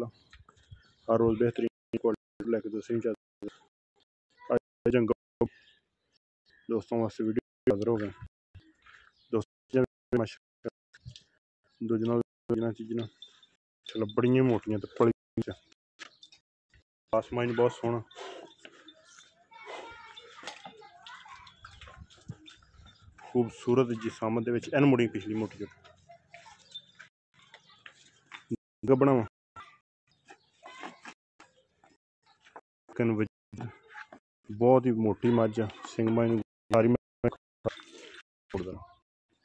हर रोज़ बेहतरीन क्वालिटी लैके तुसें जंगल दोस्तों वास्ते वीडियो हाजिर हो गए। दोस्तों दूजना चीज़ां चलो बड़ियां मोटियां तो पली आसमान बहुत सोहना खूबसूरत जिसामत दे विच इन मुड़ी पिछली मोटी गबना बहुत ही मोटी मझ सिंह माई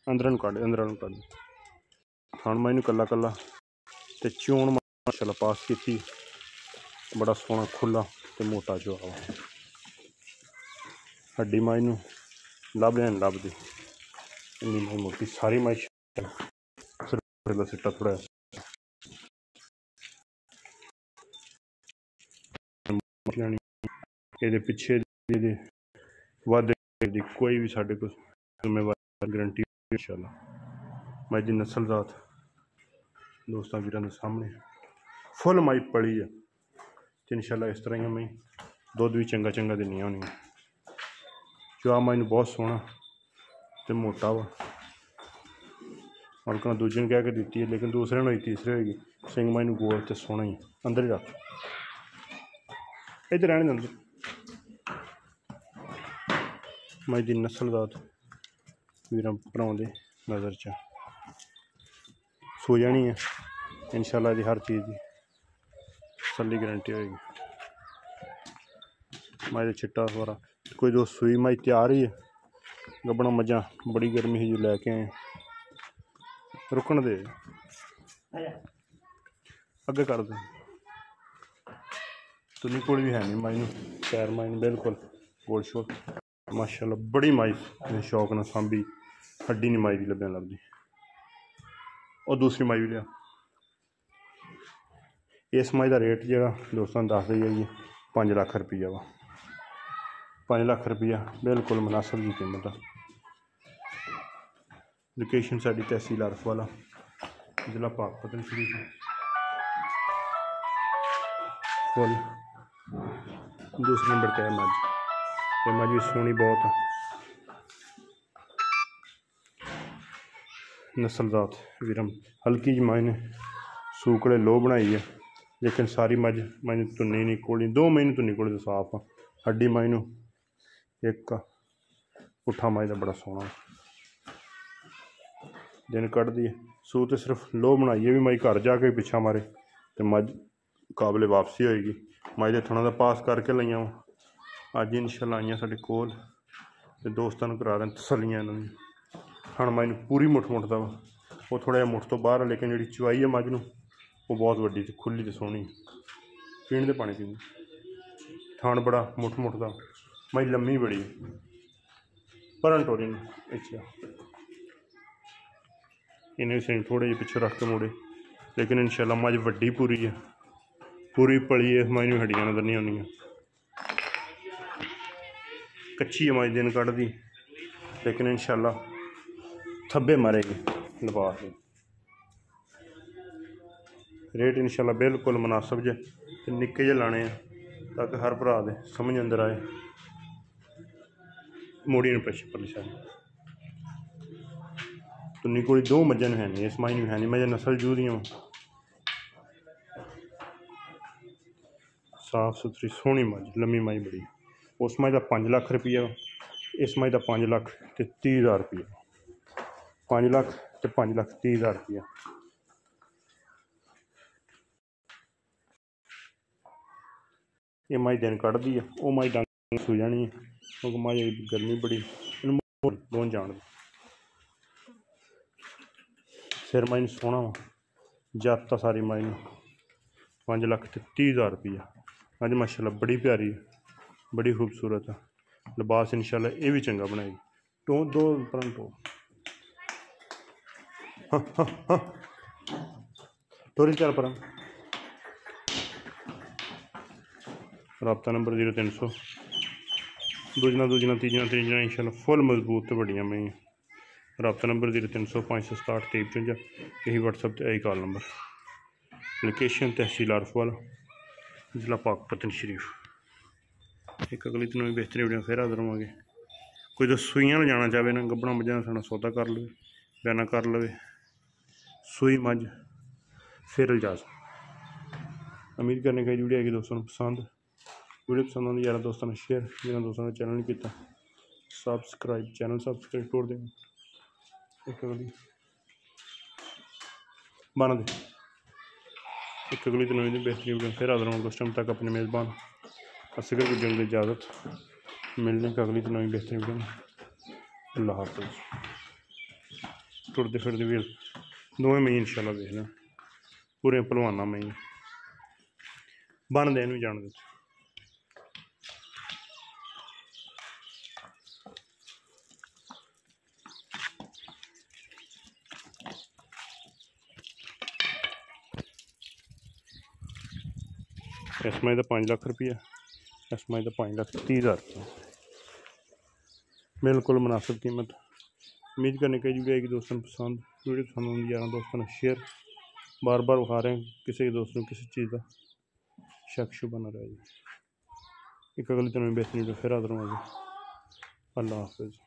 अंदर कढ़ खान माई कला कला तो चोन माशाल्लाह पास की बड़ा सोहना खुला तो मोटा चोआ हड्डी माई लभदे नहीं लभदी इन्नी माई मोटी सारी माई सिट्टा थोड़ा ये पिछे वादे कोई भी साढ़े को जिम्मेवार गारंटी इंशाल्लाह। माई की नस्ल जात दोस्तों वीरों के सामने फुल माई पली है तो इंशाल्लाह इस तरह ही मई दुध भी चंगा चंगा दिनिया होनी चुआ माई बहुत सोहना तो मोटा वा मालक ने दूजे ने कह के दी है लेकिन दूसरे ने तीसरे होगी सिंह माई गोल तो सोहना ही अंदर ही रख इधर रहने अंदर माई की नस्ल जात वीर भरावां दे नज़र च सो जानी है इंशाल्लाह दी हर चीज़ की तसल्ली गारंटी होएगी। माई चिट्टा सवारा कोई दो सूई माई तैयार ही है गबना मझा बड़ी गर्मी ही जो लैके आए रुकन दे अगे कर दे तुनी कोल भी है नहीं माई पैर माई बिल्कुल गोल शोल माशाल्लाह बड़ी माई शौक न सांभी हड्डी नहीं माई की लभन लभदी और दूसरी माई भी लिया इस माई का रेट जो दोस्तों दस दी जाइए 5 लाख रुपया वा 5 लाख रुपया बिल्कुल मुनासिब की कीमत है। लोकेशन साड़ी तहसील आरफवाला जिला पाकपतन शरीफ फुल दूसरे नंबर पर है मझ भी सोहनी बहुत है नस्ल जात वीरम हल्की जी माई ने सूकड़े लो बनाई है लेकिन सारी मझ तुन्नी नहीं कोली 2 महीने तुन्नी कोली तो साफ आ हड्डी माई एक पुट्ठा माई का बड़ा सोहना दिन कढ़दी है सू तो सिर्फ लो बनाई है भी माई घर जाके पिछा मारे तो मझ काबले वापसी होएगी। माई के थणों का पास करके लाइया अज इंशाल्लाह आईया साढ़े कोल ते दोस्तों करा रहे तसलियां इन्होंने थण माई पूरी मुठ मुठदा वा वो थोड़ा जिहा मुठ तो बाहर है लेकिन जी चवाई है मझ वो बहुत वड्डी ते खुली तो सोहनी पीण दे पानी पींदी थान बड़ा मुठ मुठदा माई लम्मी बड़ी भरन टोरी अच्छा इन्हें सिंह थोड़े जे पिछे रख के मुड़े लेकिन इंशाल्लाह मझ वड्डी पूरी है पूरी पली है माई नूं हड्डियां नजर नहीं आउंदियां कच्ची है माई दिन कढ़दी लेकिन इंशाल्लाह थब्बे मारेगी लिबास रेट इंशाल्लाह बिल्कुल मुनासिब जे निक्के जे लाने ताकि हर भरा दे समझ अंदर आए मोड़ी परेशानी तुन्नी कोई 2 मझां है नहीं इस माई है नहीं मझा नस्ल जू दियां साफ सुथरी सोहनी मझ लम्मी माई बड़ी उस माई का 5 लाख रुपया इस माई का 5 लाख तो 30,000 रुपया 5 लाख तो 5 लाख 30,000 रुपया ये माई दिन कढ़दी है वो माई डंग सू जानी है क्योंकि माई गर्मी बड़ी बहुत जान सिर माई सोहना वा जाता सारी माई 5 लाख तो 30,000 रुपया अज माशाल्लाह बड़ी प्यारी है बड़ी खूबसूरत है लिबास इंशाल्लाह ये भी चंगा बनाएगी तो 2 परंटो टोरी 4 पर रबता नंबर 0300 दूजना तीजना इंशाल्लाह फुल मजबूत तो बड़िया मैं रबता नंबर 0300 567 2355 यही व्हाट्सएप यही कॉल नंबर। लोकेशन तहसील आरफवाल, जिला पाकपतन शरीफ। एक अगली दिन बेहतरीन वीडियो फिर हाजिर होवांगे। कोई तो सूइयां जाना चाहे ना गब्बना मझां साढ़ा सौदा कर लवे, बयाना कर लवे, सूई मझ फिर इजाज़त। उम्मीद करने का वीडियो आएगी दोस्तों पसंद। वीडियो पसंद आती यार दोस्तों ने शेयर, जिन्होंने दोस्तों ने चैनल नहीं किया सब्सक्राइब, चैनल सब्सक्राइब कर दें। एक अगली बना दे एक अगली दिन बेहतरीन वीडियो फिर हाजिर होंगे। उस टाइम तक अपने मेज़बान असगर को जल्द इजाज़त। मिलने का अगली दिन बेहतरीन वीडियो। अल्लाह हाफ़िज़। टुरदे फिरदे भी दोवें मई इंशाल्लाह देखना पूरे भलवाना मई बन देन भी जान दे। इस मई का 5 लाख रुपया, इस मई का 5,30,000 रुपया, बिल्कुल मुनासिब कीमत। उम्मीद करने की वीडियो आएगी दोस्तों पसंद। वीडियो पसंद आती यार दोस्तों ने शेयर, बार बार विखा रहे हैं किसी दोस्तों किसी चीज़ का शक शुबा ना रहे। एक अगली दिन बेहतरीन फिर हाजिर होंगे। अल्लाह हाफ़िज़।